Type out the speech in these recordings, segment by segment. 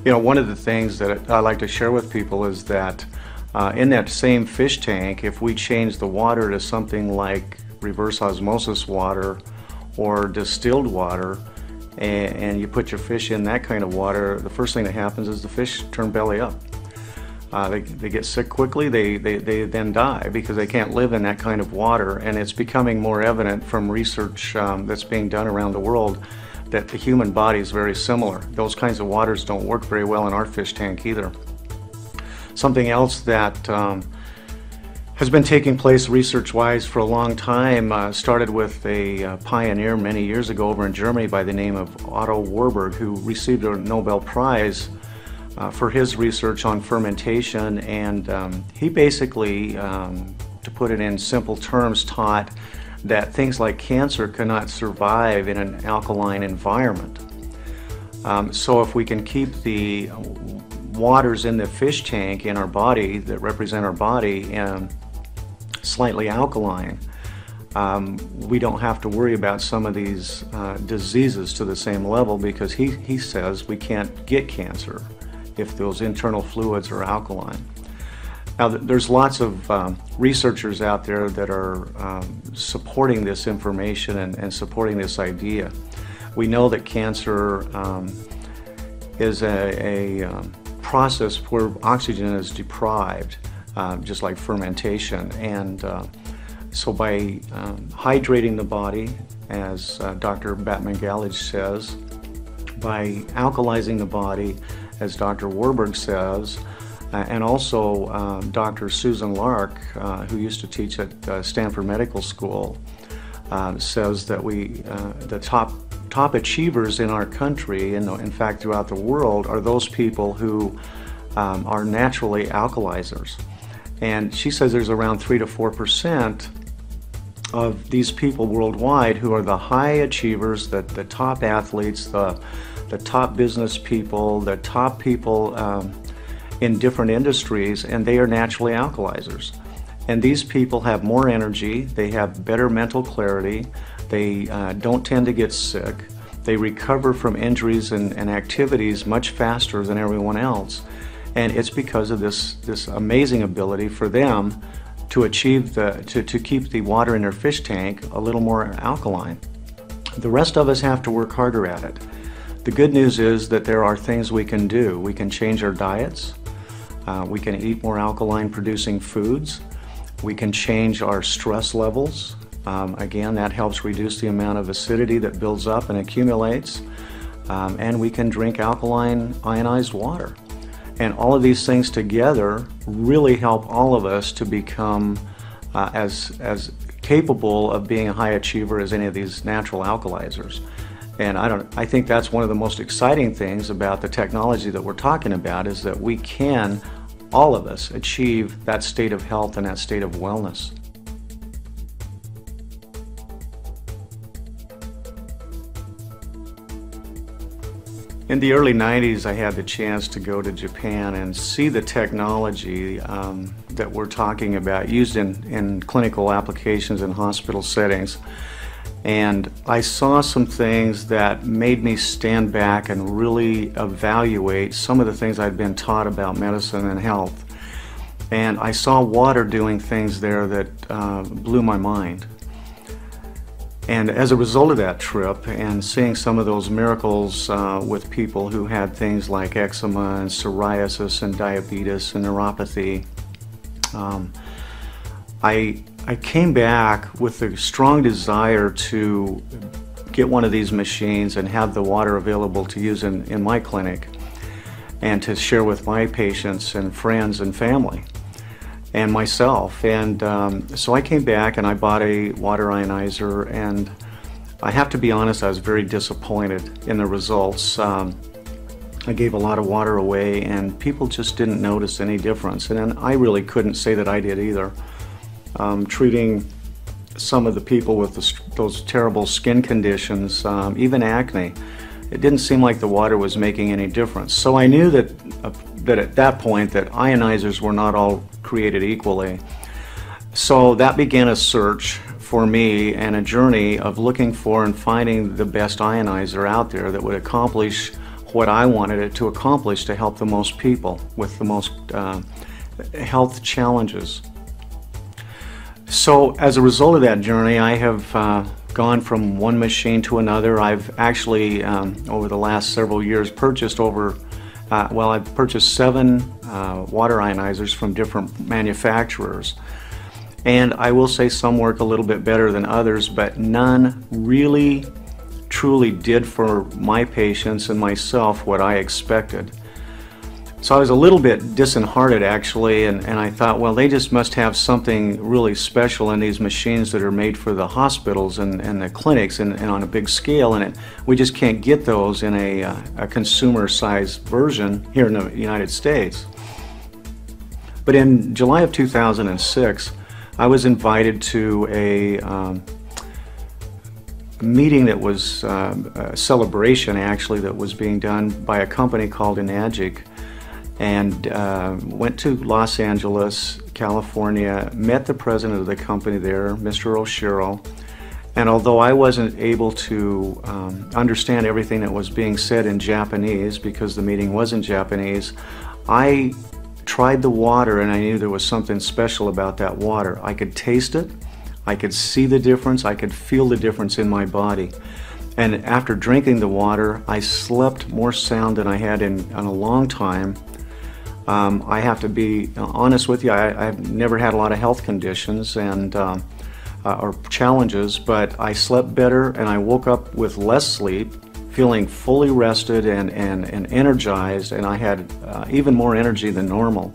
You know, one of the things that I like to share with people is that in that same fish tank, if we change the water to something like reverse osmosis water or distilled water, and you put your fish in that kind of water, the first thing that happens is the fish turn belly up. They get sick quickly, they then die because they can't live in that kind of water, and it's becoming more evident from research that's being done around the world that the human body is very similar. Those kinds of waters don't work very well in our fish tank either. Something else that has been taking place research-wise for a long time started with a pioneer many years ago over in Germany by the name of Otto Warburg, who received a Nobel Prize for his research on fermentation, and he basically, to put it in simple terms, taught that things like cancer cannot survive in an alkaline environment. So if we can keep the waters in the fish tank in our body that represent our body slightly alkaline, we don't have to worry about some of these diseases to the same level, because he says we can't get cancer if those internal fluids are alkaline. Now, there's lots of researchers out there that are supporting this information and supporting this idea. We know that cancer is a process where oxygen is deprived, just like fermentation. And so by hydrating the body, as Dr. Batman-Gallage says, by alkalizing the body, as Dr. Warburg says, and also Dr. Susan Lark, who used to teach at Stanford Medical School, says that the top achievers in our country, and in fact throughout the world, are those people who are naturally alkalizers. And she says there's around 3 to 4% of these people worldwide who are the high achievers, the top athletes, the top business people, the top people in different industries, and they are naturally alkalizers. And these people have more energy, they have better mental clarity, they don't tend to get sick, they recover from injuries and activities much faster than everyone else. And it's because of this amazing ability for them to achieve to keep the water in their fish tank a little more alkaline. The rest of us have to work harder at it. The good news is that there are things we can do. We can change our diets. We can eat more alkaline producing foods. We can change our stress levels. Again, that helps reduce the amount of acidity that builds up and accumulates. And we can drink alkaline ionized water. And all of these things together really help all of us to become as capable of being a high achiever as any of these natural alkalizers. And I think that's one of the most exciting things about the technology that we're talking about, is that we can, all of us, achieve that state of health and that state of wellness. In the early 90s, I had the chance to go to Japan and see the technology that we're talking about used in clinical applications in hospital settings. And I saw some things that made me stand back and really evaluate some of the things I'd been taught about medicine and health. And I saw water doing things there that blew my mind. And as a result of that trip and seeing some of those miracles with people who had things like eczema and psoriasis and diabetes and neuropathy, I came back with a strong desire to get one of these machines and have the water available to use in my clinic and to share with my patients and friends and family and myself. And so I came back and I bought a water ionizer, and I have to be honest, I was very disappointed in the results. I gave a lot of water away and people just didn't notice any difference, and I really couldn't say that I did either. Treating some of the people with those terrible skin conditions, even acne, it didn't seem like the water was making any difference. So I knew that at that point that ionizers were not all created equally. So that began a search for me and a journey of looking for and finding the best ionizer out there that would accomplish what I wanted it to accomplish, to help the most people with the most health challenges. So as a result of that journey, I have gone from one machine to another. I've actually, over the last several years, purchased I've purchased 7 water ionizers from different manufacturers. And I will say some work a little bit better than others, but none really truly did for my patients and myself what I expected. So I was a little bit disheartened actually, and I thought, well, they just must have something really special in these machines that are made for the hospitals and the clinics and on a big scale, and we just can't get those in a consumer-sized version here in the United States. But in July of 2006, I was invited to a meeting that was a celebration actually that was being done by a company called Enagic, and went to Los Angeles, California, met the president of the company there, Mr. Oshiro, and although I wasn't able to understand everything that was being said in Japanese because the meeting was in Japanese, I tried the water and I knew there was something special about that water. I could taste it, I could see the difference, I could feel the difference in my body. And after drinking the water, I slept more sound than I had in a long time. I have to be honest with you, I've never had a lot of health conditions or challenges, but I slept better and I woke up with less sleep, feeling fully rested and energized, and I had even more energy than normal.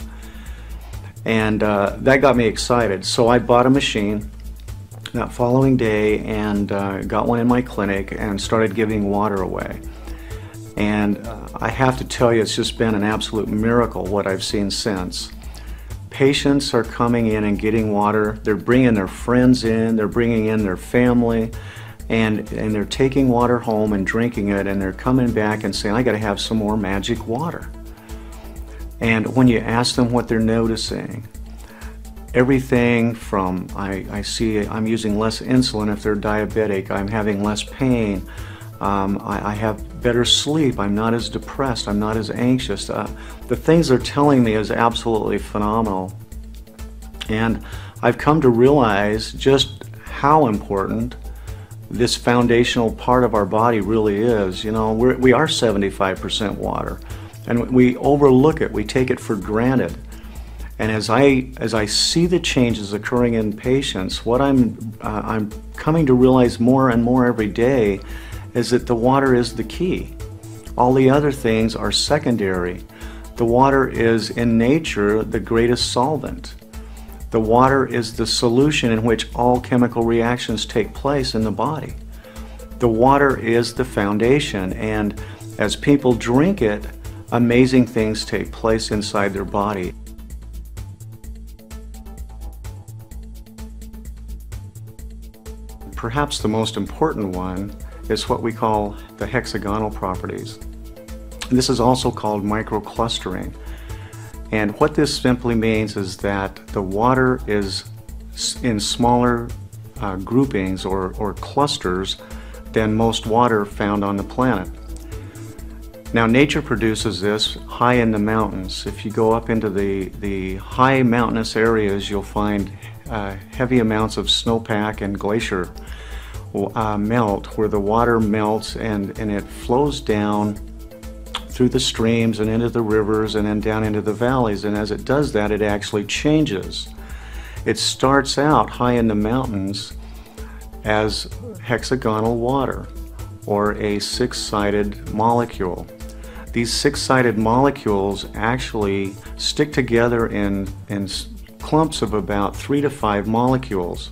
And that got me excited. So I bought a machine that following day and got one in my clinic and started giving water away. And I have to tell you, it's just been an absolute miracle what I've seen since. Patients are coming in and getting water. They're bringing their friends in, they're bringing in their family, and they're taking water home and drinking it, and they're coming back and saying, I got to have some more magic water. And when you ask them what they're noticing, everything from I see I'm using less insulin if they're diabetic, I'm having less pain, I have better sleep, I'm not as depressed, I'm not as anxious. The things they're telling me is absolutely phenomenal. And I've come to realize just how important this foundational part of our body really is. You know, we are 75% water, and we overlook it, we take it for granted. And as I see the changes occurring in patients, what I'm coming to realize more and more every day is that the water is the key. All the other things are secondary. The water is in nature the greatest solvent. The water is the solution in which all chemical reactions take place in the body. The water is the foundation, and as people drink it, amazing things take place inside their body. Perhaps the most important one is what we call the hexagonal properties. This is also called microclustering. And what this simply means is that the water is in smaller groupings or clusters than most water found on the planet. Now, nature produces this high in the mountains. If you go up into the high mountainous areas, you'll find heavy amounts of snowpack and glacier melt, where the water melts and it flows down through the streams and into the rivers and then down into the valleys. And as it does that, it actually changes. It starts out high in the mountains as hexagonal water, or a six-sided molecule. These six-sided molecules actually stick together in clumps of about 3 to 5 molecules.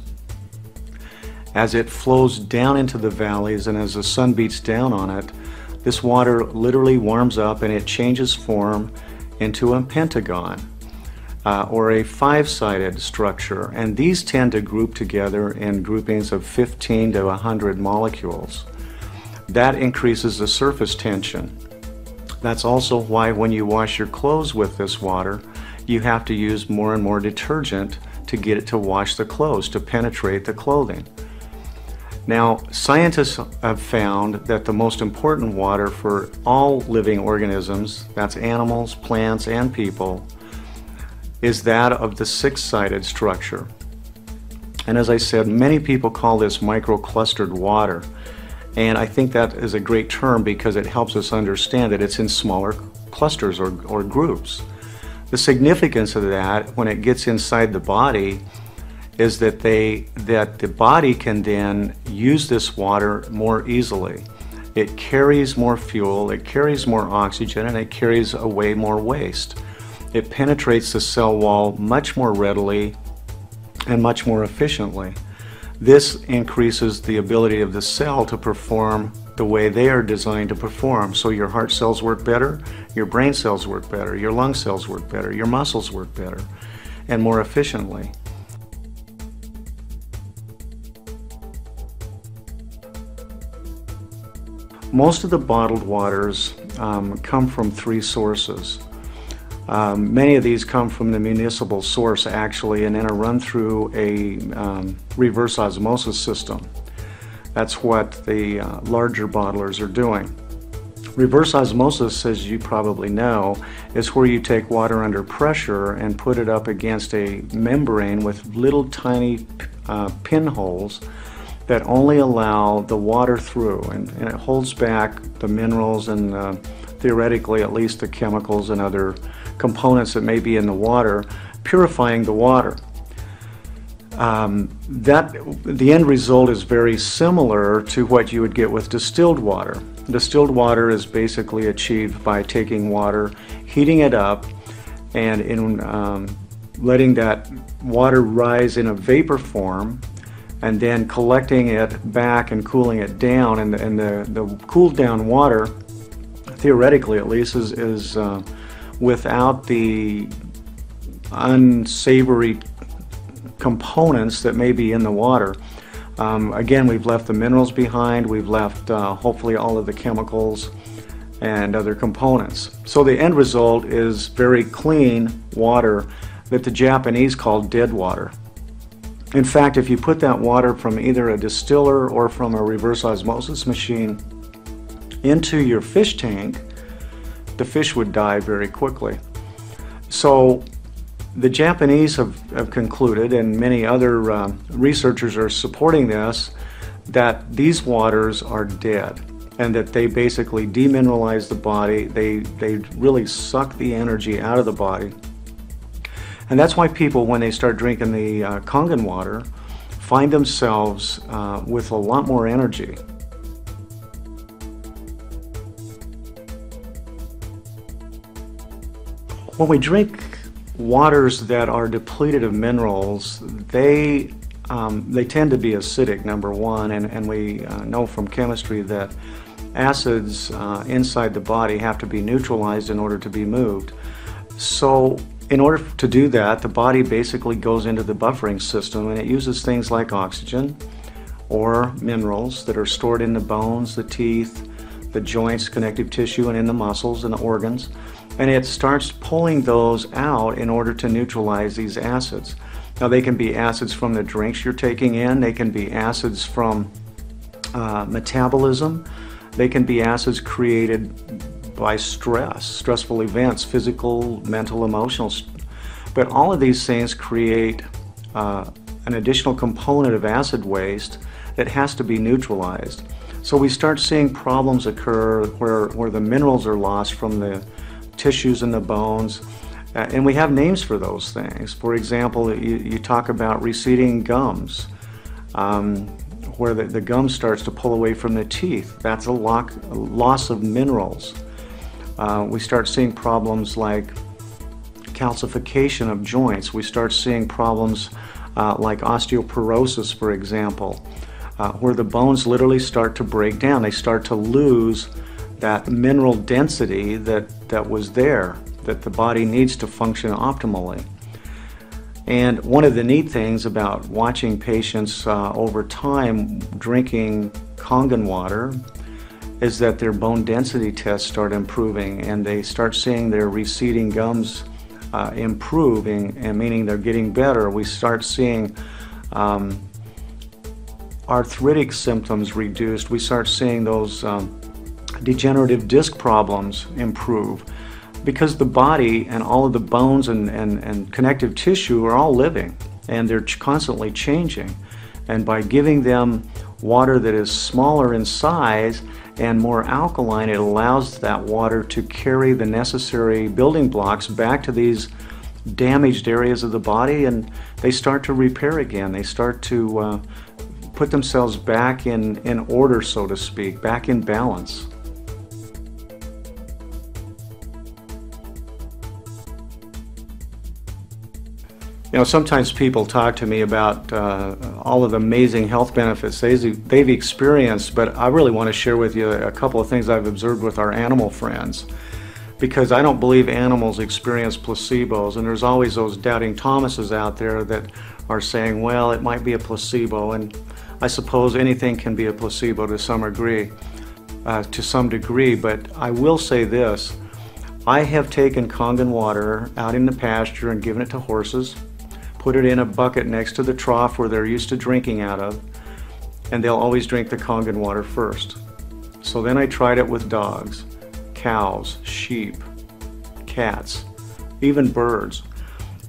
As it flows down into the valleys and as the sun beats down on it, this water literally warms up and it changes form into a pentagon or a 5-sided structure, and these tend to group together in groupings of 15 to 100 molecules. That increases the surface tension. That's also why when you wash your clothes with this water, you have to use more and more detergent to get it to wash the clothes, to penetrate the clothing. Now, scientists have found that the most important water for all living organisms, that's animals, plants, and people, is that of the six-sided structure. And as I said, many people call this microclustered water. And I think that is a great term because it helps us understand that it's in smaller clusters or groups. The significance of that when it gets inside the body is that the body can then use this water more easily. It carries more fuel, it carries more oxygen, and it carries away more waste. It penetrates the cell wall much more readily and much more efficiently. This increases the ability of the cell to perform the way they are designed to perform. So your heart cells work better, your brain cells work better, your lung cells work better, your muscles work better, and more efficiently. Most of the bottled waters come from three sources. Many of these come from the municipal source actually, and then are run through a reverse osmosis system. That's what the larger bottlers are doing. Reverse osmosis, as you probably know, is where you take water under pressure and put it up against a membrane with little tiny pinholes that only allow the water through, and it holds back the minerals and theoretically at least the chemicals and other components that may be in the water, purifying the water. The end result is very similar to what you would get with distilled water. Distilled water is basically achieved by taking water, heating it up, and in letting that water rise in a vapor form, and then collecting it back and cooling it down. And the cooled down water, theoretically at least, is without the unsavory components that may be in the water. Again, we've left the minerals behind, we've left hopefully all of the chemicals and other components. So the end result is very clean water that the Japanese call dead water. In fact, if you put that water from either a distiller or from a reverse osmosis machine into your fish tank, the fish would die very quickly. So the Japanese have concluded, and many other researchers are supporting this, that these waters are dead and that they basically demineralize the body. They really suck the energy out of the body. And that's why people, when they start drinking the Kangen water, find themselves with a lot more energy. When we drink waters that are depleted of minerals, they tend to be acidic, number one, and we know from chemistry that acids inside the body have to be neutralized in order to be moved. So in order to do that, the body basically goes into the buffering system, and it uses things like oxygen or minerals that are stored in the bones, the teeth, the joints, connective tissue, and in the muscles and the organs. And it starts pulling those out in order to neutralize these acids. Now, they can be acids from the drinks you're taking in, they can be acids from metabolism, they can be acids created by stressful events, physical, mental, emotional. But all of these things create an additional component of acid waste that has to be neutralized. So we start seeing problems occur where the minerals are lost from the tissues and the bones, and we have names for those things. For example, you talk about receding gums, where the gum starts to pull away from the teeth. That's a loss of minerals. We start seeing problems like calcification of joints. We start seeing problems like osteoporosis, for example, where the bones literally start to break down. They start to lose that mineral density that was there, that the body needs to function optimally. And one of the neat things about watching patients over time drinking Kangen water is that their bone density tests start improving, and they start seeing their receding gums improving, and meaning they're getting better. We start seeing arthritic symptoms reduced. We start seeing those degenerative disc problems improve, because the body and all of the bones and connective tissue are all living, and they're constantly changing. And by giving them water that is smaller in size and more alkaline, it allows that water to carry the necessary building blocks back to these damaged areas of the body, and they start to repair again. They start to put themselves back in order, so to speak, back in balance. You know, sometimes people talk to me about all of the amazing health benefits they've experienced, but I really want to share with you a couple of things I've observed with our animal friends, because I don't believe animals experience placebos, and there's always those doubting Thomases out there that are saying, well, it might be a placebo, and I suppose anything can be a placebo to some degree, but I will say this: I have taken Kangen water out in the pasture and given it to horses, put it in a bucket next to the trough where they're used to drinking out of, and they'll always drink the Kangen water first. So then I tried it with dogs, cows, sheep, cats, even birds.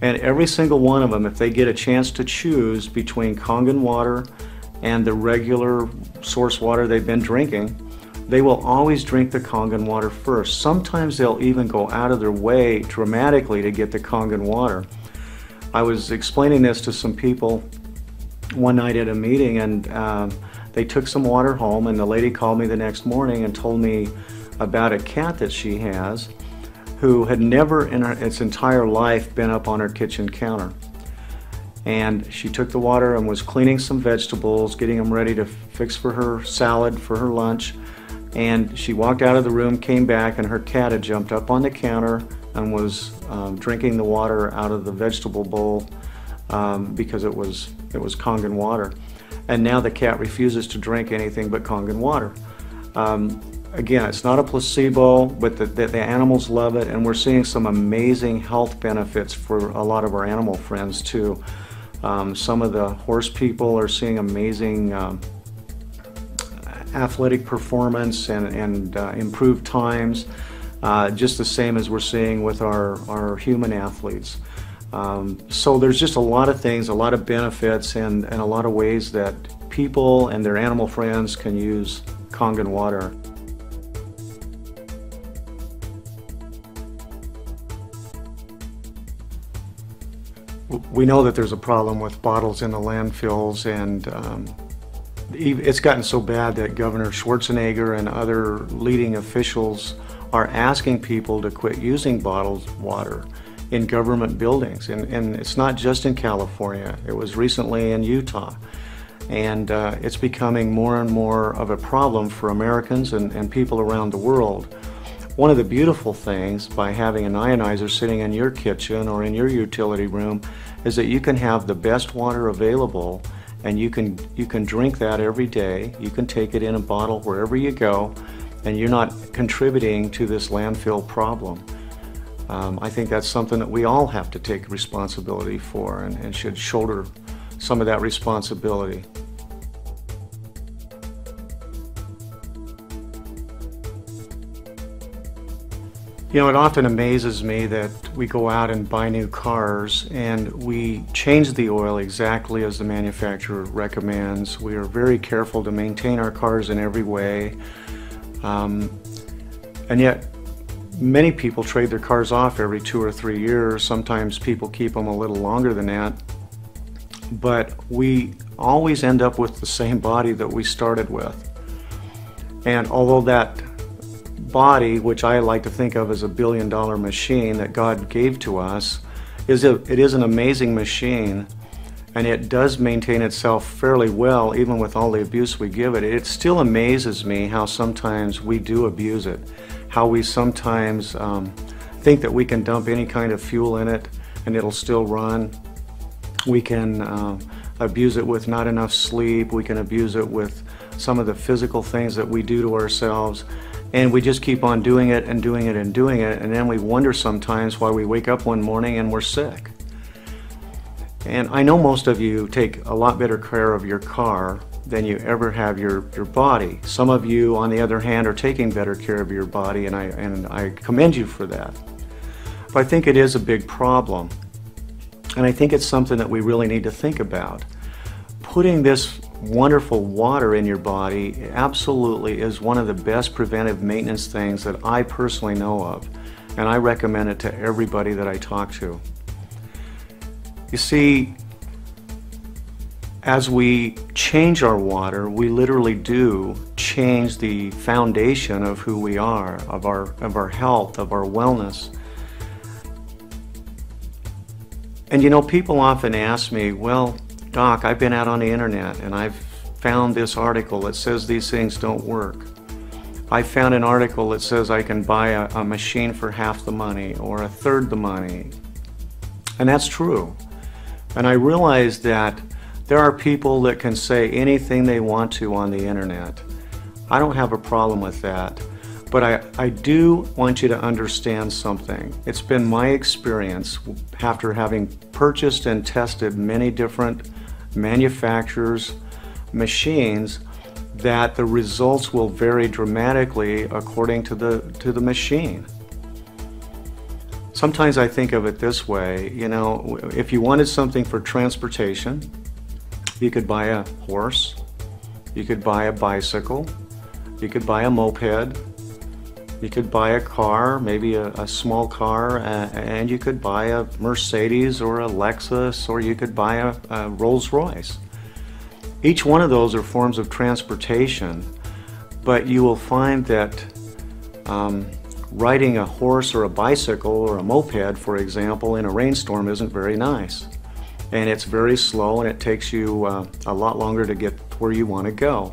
And every single one of them, if they get a chance to choose between Kangen water and the regular source water they've been drinking, they will always drink the Kangen water first. Sometimes they'll even go out of their way dramatically to get the Kangen water. I was explaining this to some people one night at a meeting, and they took some water home, and the lady called me the next morning and told me about a cat that she has who had never in its entire life been up on her kitchen counter. And she took the water and was cleaning some vegetables, getting them ready to fix for her salad for her lunch, and she walked out of the room, came back, and her cat had jumped up on the counter and was drinking the water out of the vegetable bowl because it was Kangen water. And now the cat refuses to drink anything but Kangen water. Again, it's not a placebo, but the animals love it, and we're seeing some amazing health benefits for a lot of our animal friends too. Some of the horse people are seeing amazing athletic performance and improved times, just the same as we're seeing with our human athletes. So there's just a lot of things, a lot of benefits, and a lot of ways that people and their animal friends can use Kangen water. We know that there's a problem with bottles in the landfills, and it's gotten so bad that Governor Schwarzenegger and other leading officials are asking people to quit using bottled water in government buildings. And it's not just in California. It was recently in Utah. And it's becoming more and more of a problem for Americans and people around the world. One of the beautiful things by having an ionizer sitting in your kitchen or in your utility room is that you can have the best water available, and you can drink that every day. You can take it in a bottle wherever you go, and you're not contributing to this landfill problem. I think that's something that we all have to take responsibility for, and should shoulder some of that responsibility. You know, it often amazes me that we go out and buy new cars and we change the oil exactly as the manufacturer recommends. We are very careful to maintain our cars in every way. And yet, many people trade their cars off every 2 or 3 years. Sometimes people keep them a little longer than that. But we always end up with the same body that we started with. And although that body, which I like to think of as a billion-dollar machine that God gave to us, it is an amazing machine, and it does maintain itself fairly well even with all the abuse we give it. It still amazes me how sometimes we do abuse it, how we sometimes think that we can dump any kind of fuel in it and it'll still run. We can abuse it with not enough sleep. We can abuse it with some of the physical things that we do to ourselves. And we just keep on doing it and doing it and doing it, and then we wonder sometimes why we wake up one morning and we're sick. And I know most of you take a lot better care of your car than you ever have your body. Some of you, on the other hand, are taking better care of your body, and I commend you for that. But I think it is a big problem, and I think it's something that we really need to think about. Putting this wonderful water in your body absolutely is one of the best preventive maintenance things that I personally know of, and I recommend it to everybody that I talk to. You see, as we change our water, we literally do change the foundation of who we are, of our health, of our wellness. And you know, people often ask me, well, Doc, I've been out on the internet and I've found this article that says these things don't work. I found an article that says I can buy a machine for half the money or a third the money. And that's true. And I realize that there are people that can say anything they want to on the internet. I don't have a problem with that. But I do want you to understand something. It's been my experience, after having purchased and tested many different manufacturers' machines, that the results will vary dramatically according to the machine. Sometimes I think of it this way, you know, if you wanted something for transportation, you could buy a horse, you could buy a bicycle, you could buy a moped, you could buy a car, maybe a small car, and you could buy a Mercedes or a Lexus, or you could buy a Rolls Royce. Each one of those are forms of transportation, but you will find that riding a horse or a bicycle or a moped, for example, in a rainstorm isn't very nice. And it's very slow, and it takes you a lot longer to get where you want to go.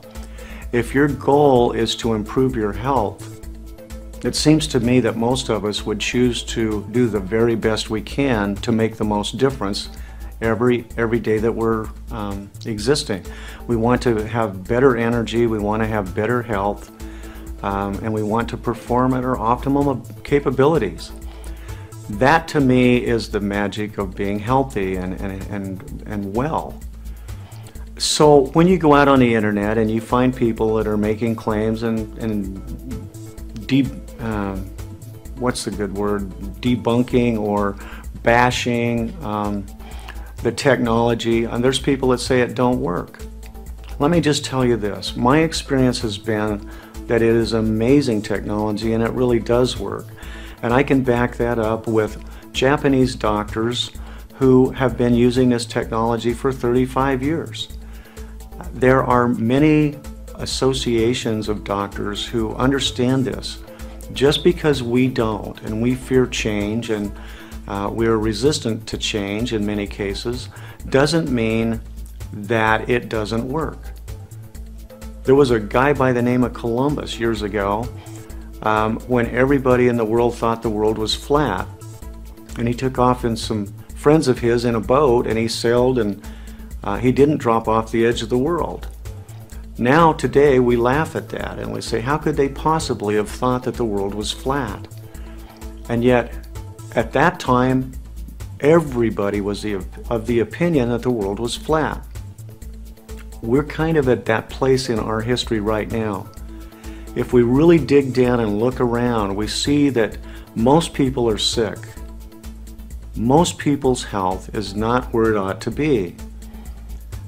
If your goal is to improve your health, it seems to me that most of us would choose to do the very best we can to make the most difference every day that we're existing. We want to have better energy, we want to have better health, and we want to perform at our optimum of capabilities. That to me is the magic of being healthy and well. So when you go out on the internet and you find people that are making claims and what's the good word, debunking or bashing the technology, and there's people that say it don't work. Let me just tell you this. My experience has been that it is amazing technology and it really does work. And I can back that up with Japanese doctors who have been using this technology for 35 years. There are many associations of doctors who understand this. Just because we don't, and we fear change, and we're resistant to change in many cases, doesn't mean that it doesn't work. There was a guy by the name of Columbus years ago when everybody in the world thought the world was flat. And he took off in some friends of his in a boat, and he sailed, and he didn't drop off the edge of the world. Now, today, we laugh at that, and we say, how could they possibly have thought that the world was flat? And yet, at that time, everybody was of the opinion that the world was flat. We're kind of at that place in our history right now. If we really dig down and look around, we see that most people are sick. Most people's health is not where it ought to be.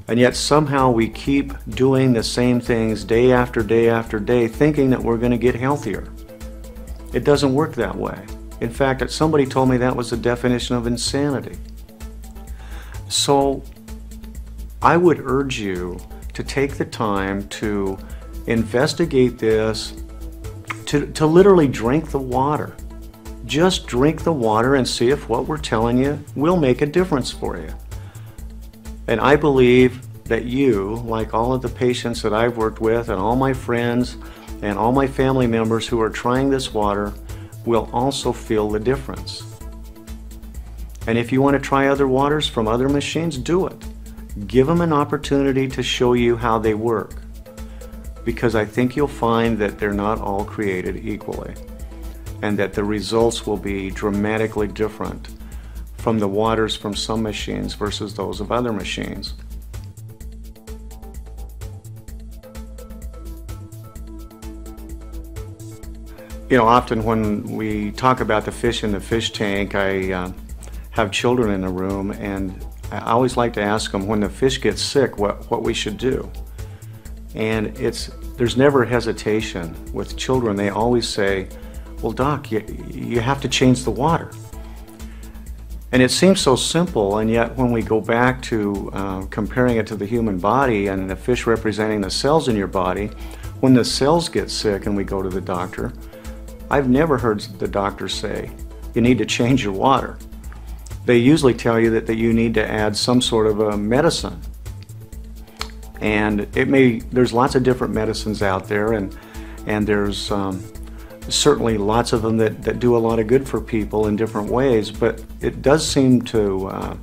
And yet somehow we keep doing the same things day after day after day, thinking that we're going to get healthier. It doesn't work that way. In fact, somebody told me that was the definition of insanity. So I would urge you to take the time to investigate this, to literally drink the water. Just drink the water and see if what we're telling you will make a difference for you. And I believe that you, like all of the patients that I've worked with and all my friends and all my family members who are trying this water, will also feel the difference. And if you want to try other waters from other machines, do it. Give them an opportunity to show you how they work, because I think you'll find that they're not all created equally, and that the results will be dramatically different from the waters from some machines versus those of other machines. Often when we talk about the fish in the fish tank, I have children in the room, and I always like to ask them when the fish gets sick what we should do. And there's never hesitation with children. They always say, well, Doc, you have to change the water. And it seems so simple, and yet when we go back to comparing it to the human body and the fish representing the cells in your body, when the cells get sick and we go to the doctor, I've never heard the doctor say, you need to change your water. They usually tell you that you need to add some sort of a medicine. And there's lots of different medicines out there, and there's certainly lots of them that do a lot of good for people in different ways, but it does seem to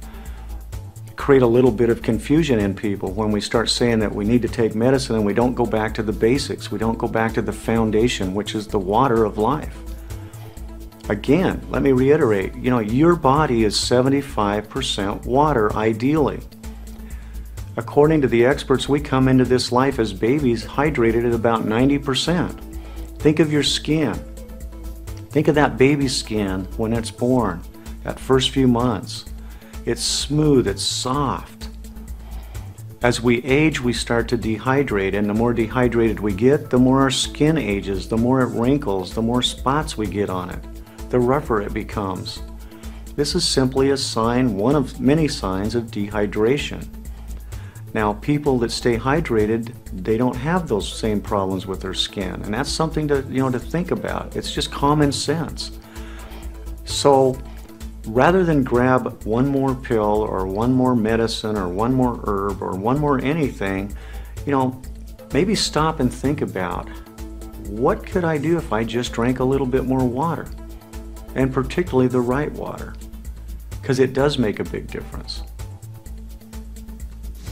create a little bit of confusion in people when we start saying that we need to take medicine and we don't go back to the basics. We don't go back to the foundation, which is the water of life. Again, let me reiterate, your body is 75% water, ideally. According to the experts, we come into this life as babies hydrated at about 90%. Think of your skin. Think of that baby skin when it's born, that first few months. It's smooth, it's soft. As we age, we start to dehydrate, and the more dehydrated we get, the more our skin ages, the more it wrinkles, the more spots we get on it, the rougher it becomes. This is simply a sign, one of many signs of dehydration. Now, people that stay hydrated, they don't have those same problems with their skin, and that's something to think about. It's just common sense. So, rather than grab one more pill or one more medicine or one more herb or one more anything, maybe stop and think about, what could I do if I just drank a little bit more water? And particularly the right water, because it does make a big difference.